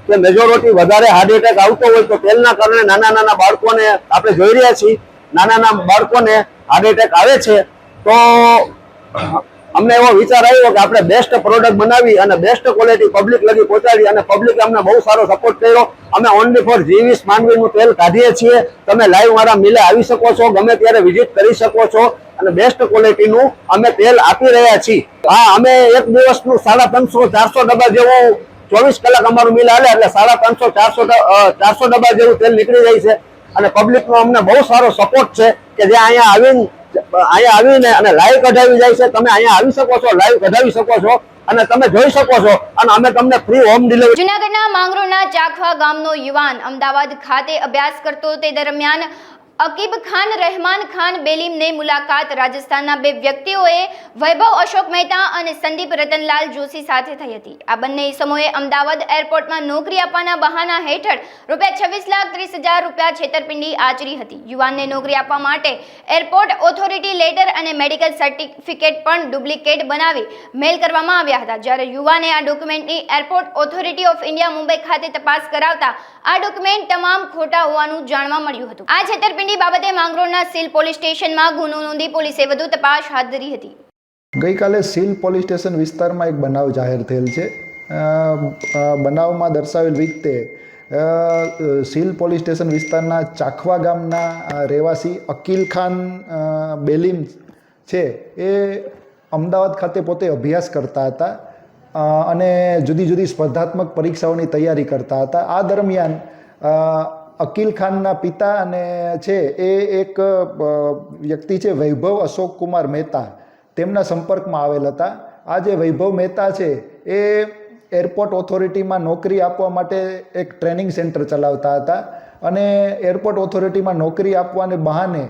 કે મેજોરિટી વધારે હાર્ટ એટેક આવતો હોય તો તેલના કારણે નાના બાળકોને આપણે જોઈ રહ્યા છીએ, નાના બાળકોને હાર્ટ એટેક આવે છે. તો અમને એવો વિચાર આવ્યો કે આપણે બેસ્ટ પ્રોડક્ટ બનાવી અને બેસ્ટ ક્વોલિટી પબ્લિક લગી પહોંચાડી અને પબ્લિકે અમને બહુ સારો સપોર્ટ કર્યો. અમે ઓનલી ફોર G20 માંડવીનું તેલ કાઢીએ છીએ. તમે લાઈવ મારા મિલે આવી શકો છો, ગમે ત્યારે વિઝિટ કરી શકો છો અને બેસ્ટ ક્વોલિટીનું અમે તેલ આપી રહ્યા છીએ. હા, અમે એક દિવસનું 350-400 ડબ્બા જેવું 24 કલાક અમારું મિલ હાલે એટલે 350-400 ડબ્બા જેવું તેલ નીકળી જાય છે અને પબ્લિકનો અમને બહુ સારો સપોર્ટ છે કે જે અહીંયા આવીને અને લાઈવ કઢાવી જાય છે. તમે અહીંયા આવી શકો છો, લાઈવ કઢાવી શકો છો અને તમે જોઈ શકો છો અને અમે તમને ફ્રી હોમ ડિલિવરી. જૂનાગઢના માંગરોળના ચાખવા ગામનો યુવાન અમદાવાદ ખાતે અભ્યાસ કરતો તે દરમિયાન અકીબ ખાન, રહેમાન ખાન બેલીમને મુલાકાત રાજસ્થાનના 2 વ્યક્તિઓએ વૈભવ અશોક મહેતા અને સંદીપ રતનલાલ જોશી સાથે થઈ હતી. આ બંને ઇસમોએ અમદાવાદ એરપોર્ટમાં નોકરી આપવાના બહાના હેઠળ ₹26,30,000 છેતરપિંડી આચરી હતી. યુવાનને નોકરી આપવા માટે એરપોર્ટ ઓથોરિટી લેટર અને મેડિકલ સર્ટિફિકેટ પણ ડુપ્લિકેટ બનાવી મેલ કરવામાં આવ્યા હતા. જ્યારે યુવાને આ ડોક્યુમેન્ટની airport authority of India Mumbai ખાતે તપાસ કરાવતા આ ડોક્યુમેન્ટ તમામ ખોટા હોવાનું જાણવા મળ્યું હતું. આ છેતરપિંડી બાબતે માંગરોળના સીલ પોલીસ સ્ટેશનમાં ગુનો નોંધી પોલીસે વધુ તપાસ હાથ ધરી હતી. ગઈકાલે સીલ પોલીસ સ્ટેશન વિસ્તારમાં એક બનાવ જાહેર થયેલ છે. બનાવમાં દર્શાવેલ વિગતે સીલ પોલીસ સ્ટેશન વિસ્તારના ચાખવા ગામના રહેવાસી અકીલ ખાન બેલીમ છે એ અમદાવાદ ખાતે પોતે અભ્યાસ કરતા હતા અને જુદી જુદી સ્પર્ધાત્મક પરીક્ષાઓની તૈયારી કરતા હતા. આ દરમિયાન અકીલ ખાનના પિતા અને છે એ એક વ્યક્તિ છે વૈભવ અશોક કુમાર મહેતા, તેમના સંપર્કમાં આવેલ હતા. આ જે વૈભવ મહેતા છે એ એરપોર્ટ ઓથોરિટીમાં નોકરી આપવા માટે એક ટ્રેનિંગ સેન્ટર ચલાવતા હતા અને એરપોર્ટ ઓથોરિટીમાં નોકરી આપવાને બહાને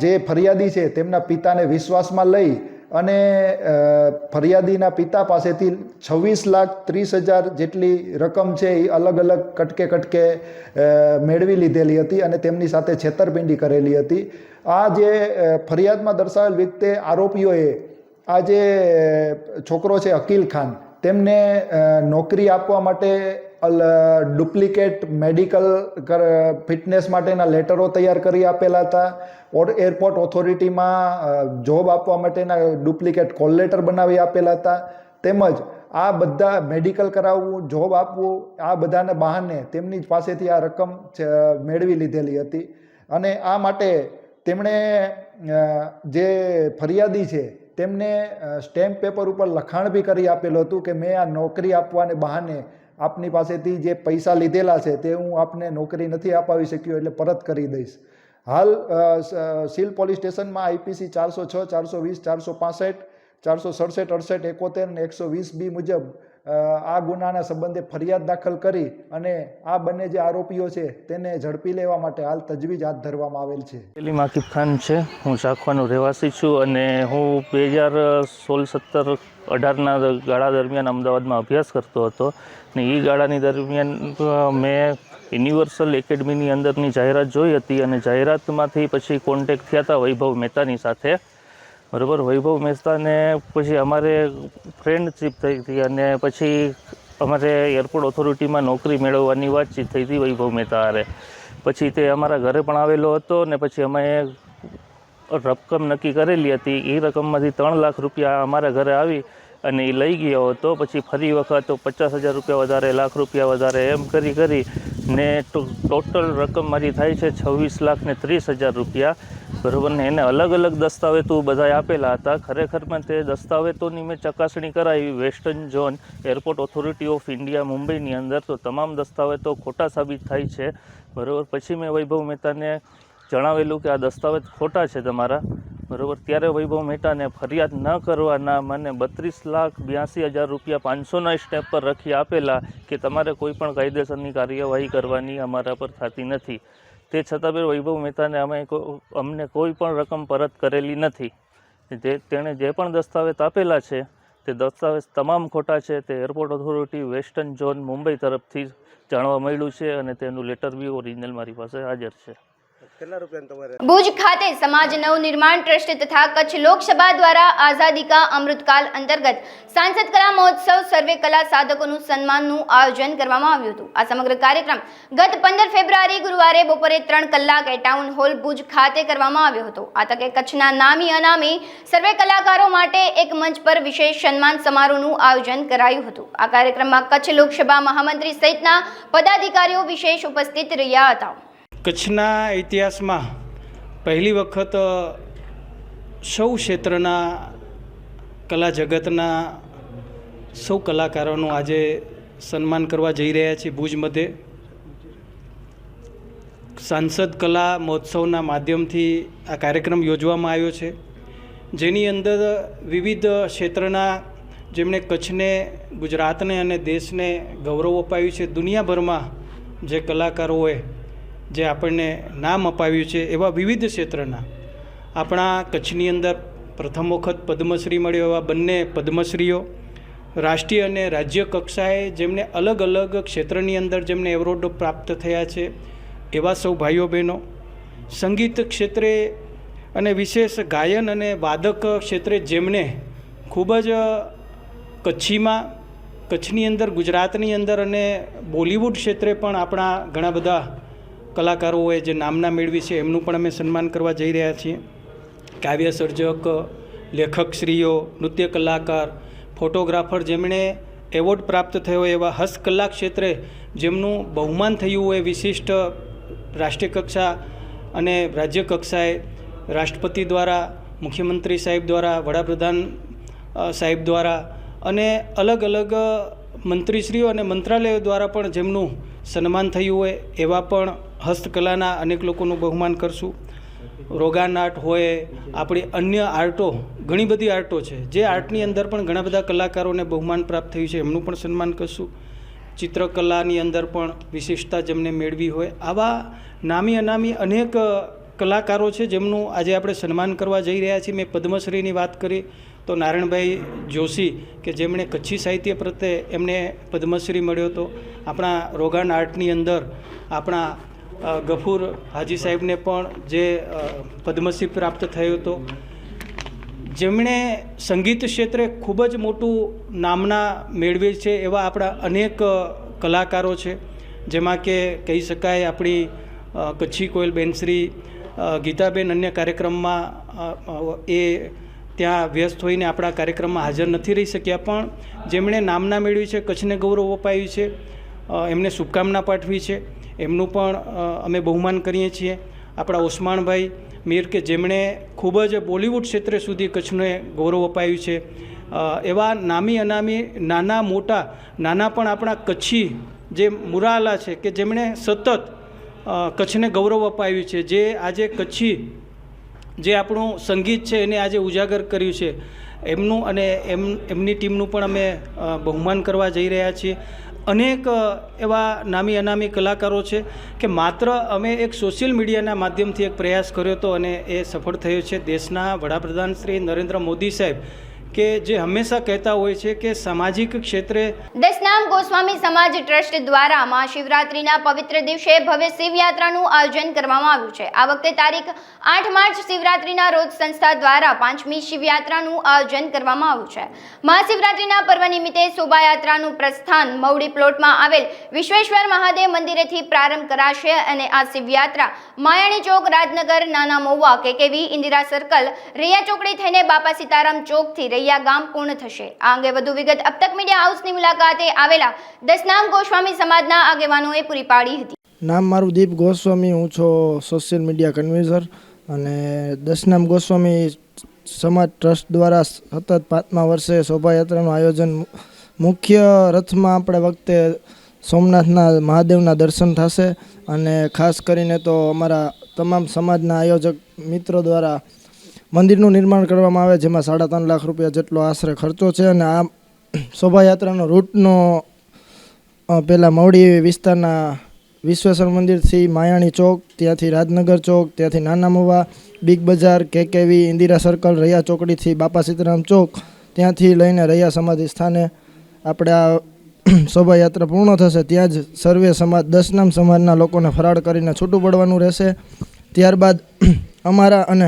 જે ફરિયાદી છે તેમના પિતાને વિશ્વાસમાં લઈ અને ફરિયાદીના પિતા પાસેથી 26,30,000 જેટલી રકમ છે એ અલગ અલગ કટકે મેળવી લીધેલી હતી અને તેમની સાથે છેતરપિંડી કરેલી હતી. આ જે ફરિયાદમાં દર્શાવેલ વ્યક્તિ આરોપીઓએ આ જે છોકરો છે અકીલ ખાન, તેમને નોકરી આપવા માટે ડુપ્લિકેટ મેડિકલ ફિટનેસ માટેના લેટરો તૈયાર કરી આપેલા હતા. એરપોર્ટ ઓથોરિટીમાં જોબ આપવા માટેના ડુપ્લિકેટ કોલ લેટર બનાવી આપેલા હતા. તેમજ આ બધા મેડિકલ કરાવવું, જોબ આપવું, આ બધાને બહાને તેમની પાસેથી આ રકમ મેળવી લીધેલી હતી. અને આ માટે તેમણે જે ફરિયાદી છે તેમને સ્ટેમ્પ પેપર ઉપર લખાણ બી કરી આપેલું હતું કે મેં આ નોકરી આપવાને બહાને આપની પાસેથી જે પૈસા લીધેલા છે તે હું આપને નોકરી નથી અપાવી શક્યો, એટલે પરત કરી દઈશ. હાલ સીલ પોલીસ સ્ટેશનમાં આઈપીસી 406, 420, 465, 467, 68, 71 અને 120B મુજબ આ ગુનાના સંબંધે ફરિયાદ દાખલ કરી અને આ બંને જે આરોપીઓ છે તેને ઝડપી લેવા માટે હાલ તજવીજ હાથ ધરવામાં આવેલ છે. સલીમ આકિબ ખાન છે, હું શાખવાનો રહેવાસી છું અને હું 2016-17, 18ના ગાળા દરમિયાન અમદાવાદમાં અભ્યાસ કરતો હતો. ને એ ગાળાની દરમિયાન મેં યુનિવર્સલ એકેડમીની અંદરની જાહેરાત જોઈ હતી અને જાહેરાતમાંથી પછી કોન્ટેક્ટ થયા હતા વૈભવ મહેતાની સાથે. બરાબર, વૈભવ મહેતાને પછી અમારે ફ્રેન્ડશીપ થઈ હતી અને પછી અમારે એરપોર્ટ ઓથોરિટીમાં નોકરી મેળવવાની વાતચીત થઈ હતી વૈભવ મહેતા હારે. પછી તે અમારા ઘરે પણ આવેલો હતો ને પછી અમે રકમ નક્કી કરેલી હતી. એ રકમમાંથી 3 લાખ રૂપિયા અમારા ઘરે આવી અને એ લઈ ગયો હતો. પછી ફરી વખત 50,000 રૂપિયા વધારે, લાખ રૂપિયા વધારે એમ કરી ને ટોટલ રકમ મારી થાય છે 26,30,000 રૂપિયા. બરાબર ને એને અલગ અલગ દસ્તાવેજો બધા આપેલા હતા. ખરેખરમાં તે દસ્તાવેજોની મેં ચકાસણી કરાવી western zone airport authority of India મુંબઈની અંદર, તો તમામ દસ્તાવેજો ખોટા સાબિત થાય છે. બરાબર, પછી મેં વૈભવ મહેતાને જણાવેલું કે આ દસ્તાવેજ ખોટા છે તમારા. બરાબર, ત્યારે વૈભવ મહેતાને ફરિયાદ ન કરવાના મને 32,82,000 રૂપિયા 500ના સ્ટેપ પર રખી આપેલા કે તમારે કોઈ પણ કાયદેસરની કાર્યવાહી કરવાની અમારા પર થતી નથી. તે છતાં પણ વૈભવ મહેતાને અમને કોઈ પણ રકમ પરત કરેલી નથી. તેણે જે પણ દસ્તાવેજ આપેલા છે તે દસ્તાવેજ તમામ ખોટા છે. તે airport authority western zone Mumbai તરફથી જાણવા મળ્યું છે અને તેનું લેટર બી ઓરિજિનલ મારી પાસે હાજર છે. ભુજ ખાતે સમાજ નવનિર્માણ ટ્રસ્ટ તથા કચ્છ લોકસભા દ્વારા આઝાદી કા અમૃતકાલ અંતર્ગત સાંસદ કલા મહોત્સવ સર્વે કલા સાધકોનું સન્માનનું આયોજન કરવામાં આવ્યું હતું. આ સમગ્ર કાર્યક્રમ ગત 15 ફેબ્રુઆરી ગુરુવારે બપોરે 3 કલાકે ટાઉન હોલ ભુજ ખાતે કરવામાં આવ્યો હતો. આ તકે કચ્છના નામી અનામી સર્વે કલાકારો માટે એક મંચ પર વિશેષ સન્માન સમારોહનું આયોજન કરાયું હતું. આ કાર્યક્રમમાં કચ્છ લોકસભા મહામંત્રી સહિતના પદાધિકારીઓ વિશેષ ઉપસ્થિત રહ્યા હતા. કચ્છના ઇતિહાસમાં પહેલી વખત સૌ ક્ષેત્રના કલા જગતના સૌ કલાકારોનું આજે સન્માન કરવા જઈ રહ્યા છીએ. ભુજ મધ્યે સાંસદ કલા મહોત્સવના માધ્યમથી આ કાર્યક્રમ યોજવામાં આવ્યો છે, જેની અંદર વિવિધ ક્ષેત્રના જેમણે કચ્છને, ગુજરાતને અને દેશને ગૌરવ અપાવ્યું છે, દુનિયાભરમાં જે કલાકારોએ જે આપણને નામ અપાવ્યું છે એવા વિવિધ ક્ષેત્રના આપણા કચ્છની અંદર પ્રથમ વખત પદ્મશ્રી મળ્યો એવા બંને પદ્મશ્રીઓ, રાષ્ટ્રીય અને રાજ્ય કક્ષાએ જેમને અલગ અલગ ક્ષેત્રની અંદર જેમને એવોર્ડો પ્રાપ્ત થયા છે એવા સૌ ભાઈઓ બહેનો, સંગીત ક્ષેત્રે અને વિશેષ ગાયન અને વાદક ક્ષેત્રે જેમને ખૂબ જ કચ્છની અંદર, ગુજરાતની અંદર અને બોલિવૂડ ક્ષેત્રે પણ આપણા ઘણા બધા કલાકારોએ જે નામના મેળવી છે એમનું પણ અમે સન્માન કરવા જઈ રહ્યા છીએ. કાવ્ય સર્જક, લેખકશ્રીઓ, નૃત્ય કલાકાર, ફોટોગ્રાફર જેમણે એવોર્ડ પ્રાપ્ત થયો એવા હસ્તકલા ક્ષેત્રે જેમનું બહુમાન થયું હોય વિશિષ્ટ રાષ્ટ્રીય કક્ષા અને રાજ્ય કક્ષાએ રાષ્ટ્રપતિ દ્વારા, મુખ્યમંત્રી સાહેબ દ્વારા, વડાપ્રધાન સાહેબ દ્વારા અને અલગ અલગ મંત્રીશ્રીઓ અને મંત્રાલયો દ્વારા પણ જેમનું સન્માન થયું હોય એવા પણ હસ્તકલાના અનેક લોકોનું બહુમાન કરશું. રોગાન આર્ટ હોય, આપણી અન્ય આર્ટો, ઘણી બધી આર્ટો છે જે આર્ટની અંદર પણ ઘણા બધા કલાકારોને બહુમાન પ્રાપ્ત થયું છે એમનું પણ સન્માન કરશું. ચિત્રકલાની અંદર પણ વિશિષ્ટતા જેમને મેળવી હોય આવા નામી અનામી અનેક કલાકારો છે જેમનું આજે આપણે સન્માન કરવા જઈ રહ્યા છીએ. મેં પદ્મશ્રીની વાત કરી તો નારાયણભાઈ જોશી કે જેમણે કચ્છી સાહિત્ય પ્રત્યે એમને પદ્મશ્રી મળ્યો હતો. આપણા રોગાન આર્ટની અંદર આપણા ગફૂર હાજી સાહેબને પણ જે પદ્મશ્રી પ્રાપ્ત થયો હતો. જેમણે સંગીત ક્ષેત્રે ખૂબ જ મોટું નામના મેળવે છે એવા આપણા અનેક કલાકારો છે, જેમાં કે કહી શકાય આપણી કચ્છી કોયલ બેનશ્રી ગીતાબેન અન્ય કાર્યક્રમમાં એ ત્યાં વ્યસ્ત હોઈને આપણા કાર્યક્રમમાં હાજર નથી રહી શક્યા, પણ જેમણે નામના મેળવી છે, કચ્છને ગૌરવ અપાવ્યું છે, એમને શુભકામના પાઠવી છે, એમનું પણ અમે બહુમાન કરીએ છીએ. આપણા ઓસમાણભાઈ મીર કે જેમણે ખૂબ જ બોલિવૂડ ક્ષેત્રે સુધી કચ્છને ગૌરવ અપાવ્યું છે. એવા નામી અનામી નાના મોટા નાના પણ આપણા કચ્છી જે મુરાલા છે કે જેમણે સતત કચ્છને ગૌરવ અપાવ્યું છે, જે આજે કચ્છી જે આપણું સંગીત છે એને આજે ઉજાગર કર્યું છે, એમનું અને એમની ટીમનું પણ અમે બહુમાન કરવા જઈ રહ્યા છીએ. અનેક એવા નામી અનામી કલાકારો છે કે માત્ર અમે એક સોશિયલ મીડિયાના માધ્યમથી એક પ્રયાસ કર્યો હતો અને એ સફળ થયો છે. દેશના વડાપ્રધાન શ્રી નરેન્દ્ર મોદી સાહેબ કે જે હંમેશા કહેતા હોય છે કે સામાજિક ક્ષેત્રે દસનામ ગોસ્વામી સમાજ ટ્રસ્ટ દ્વારા મહાશિવરાત્રિના પવિત્ર દિવસે ભવ્ય શિવયાત્રાનું આયોજન કરવામાં આવ્યું છે. આ વખતે તારીખ 8 માર્ચ શિવરાત્રિના રોજ સંસ્થા દ્વારા 5મી શિવયાત્રાનું આયોજન કરવામાં આવ્યું છે. મહાશિવરાત્રિના પર્વ નિમિત્તે શોભાયાત્રાનું પ્રસ્થાન મવડી પ્લોટમાં આવેલ વિશ્વેશ્વર મહાદેવ મંદિરેથી પ્રારંભ કરાશે અને આ શિવયાત્રા માયાણી ચોક, રાજનગર, નાના મહુવા, કેકેવી, ઇન્દિરા સર્કલ, રૈયા ચોકડી થઈને બાપા સીતારામ ચોકથી રૈયા ગામ પૂર્ણ થશે. આ અંગે વધુ વિગત અબતક મીડિયા હાઉસની મુલાકાતે આવેલા દસનામ ગોસ્વામી સમાજના આગેવાનોએ પૂરી પાડી હતી. નામ મારું દીપ ગોસ્વામી, હું છું સોશિયલ મીડિયા કન્વીનર અને દસનામ ગોસ્વામી સમાજ ટ્રસ્ટ દ્વારા સતત 5મા વર્ષે શોભાયાત્રાનું આયોજન. મુખ્ય રથમાં આપણે વખતે સોમનાથના મહાદેવના દર્શન થશે અને ખાસ કરીને તો અમારા તમામ સમાજના આયોજક મિત્રો દ્વારા મંદિરનું નિર્માણ કરવામાં આવે, જેમાં 3.5 લાખ રૂપિયા જેટલો આશરે ખર્ચો છે. અને આ શોભાયાત્રાનો રૂટનો પહેલાં મવડી વિસ્તારના વિશ્વેશ્વર મંદિરથી માયાણી ચોક, ત્યાંથી રાજનગર ચોક, ત્યાંથી નાના મહુવા, બિગ બજાર, કેકેવી, ઇન્દિરા સર્કલ, રૈયા ચોકડીથી બાપા સીતારામ ચોક, ત્યાંથી લઈને રૈયા સમાધિ સ્થાને આપણે આ શોભાયાત્રા પૂર્ણ થશે. ત્યાં જ સર્વે સમાજ દસનામ સમાજના લોકોને ફરાળ કરીને છૂટું પડવાનું રહેશે. ત્યારબાદ અમારા અને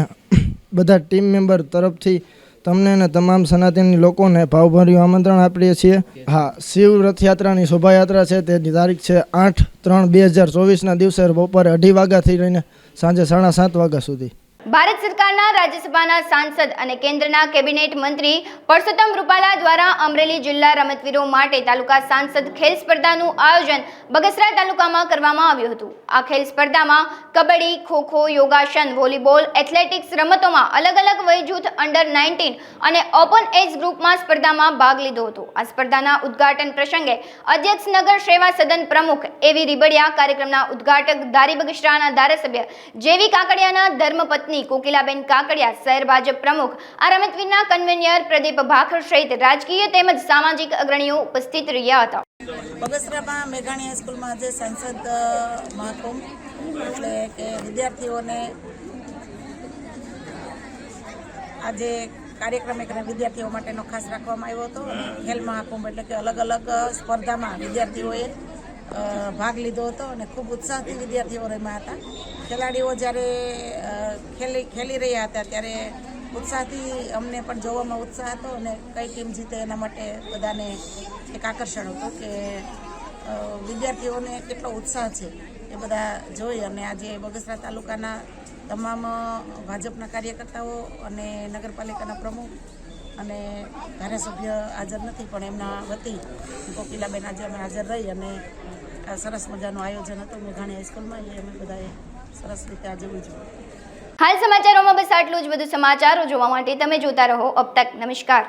બધા ટીમ મેમ્બર તરફથી તમને અને તમામ સનાતની લોકોને ભાવભર્યું આમંત્રણ આપીએ છીએ. હા, શિવ રથયાત્રાની શોભાયાત્રા છે તેની તારીખ છે 8/3/2024ના દિવસે બપોરે 2:30 વાગ્યાથી લઈને સાંજે 7:30 વાગ્યા સુધી. ભારત સરકારના રાજ્યસભાના સાંસદ અને કેન્દ્રના કેબિનેટ મંત્રી પરસોત્તમ રૂપાલા દ્વારા અમરેલી જિલ્લા રમતવીરો માટે તાલુકા સાંસદ ખેલ સ્પર્ધાનું આયોજન બગસરા તાલુકામાં કરવામાં આવ્યું હતું. આ ખેલ સ્પર્ધામાં કબડ્ડી, ખોખો, યોગાસન, વોલીબોલ, એથ્લેટિક્સ રમતોમાં અલગ અલગ વય જૂથ અંડર 19 અને ઓપન એજ ગ્રુપમાં સ્પર્ધામાં ભાગ લીધો હતો. આ સ્પર્ધાના ઉદ્ઘાટન પ્રસંગે અધ્યક્ષ નગર સેવા સદન પ્રમુખ એવી રીબડિયા, કાર્યક્રમના ઉદ્ઘાટક ધારી બગસરાના ધારાસભ્ય જેવી કાકડિયાના ધર્મપત્ની કોકિલાબેન કાકડિયા, શહેર ભાજપ પ્રમુખ, આ રમતવીરના કન્વીનર પ્રદીપ ભાખર સહિત રાજકીય તેમજ સામાજિક અગ્રણીઓ ઉપસ્થિત રહ્યા હતા. બગસરામાં મેઘાણી હાઈસ્કૂલમાં આજે સાંસદ મહાકુંભ એટલે કે વિદ્યાર્થીઓને આજે કાર્યક્રમ એક વિદ્યાર્થીઓ માટેનો ખાસ રાખવામાં આવ્યો હતો. ખેલ મહાકુંભ એટલે કે અલગ અલગ સ્પર્ધામાં વિદ્યાર્થીઓએ ભાગ લીધો હતો અને ખૂબ ઉત્સાહથી વિદ્યાર્થીઓ રમ્યા હતા. ખેલાડીઓ જ્યારે ખેલી રહ્યા હતા ત્યારે ઉત્સાહથી અમને પણ જોવામાં ઉત્સાહ હતો અને કઈ ટીમ જીતે એના માટે બધાને એક આકર્ષણ હતું કે વિદ્યાર્થીઓને કેટલો ઉત્સાહ છે એ બધા જોઈ અને આજે બગસરા તાલુકાના તમામ ભાજપના કાર્યકર્તાઓ અને નગરપાલિકાના પ્રમુખ અને ધારાસભ્ય હાજર નથી પણ એમના વતી કોકિલાબેન આજે અમે હાજર રહી અને સરસ મજાનું આયોજન હતું મેઘાણી હાઈસ્કૂલમાં. એ અમે બધાએ સરસ રીતે આજે ઉજવ્યું. હાલ સમાચારોમાં બસ આટલું જ. વધુ સમાચારો જોવા માટે તમે જોતા રહો અબ તક. નમસ્કાર.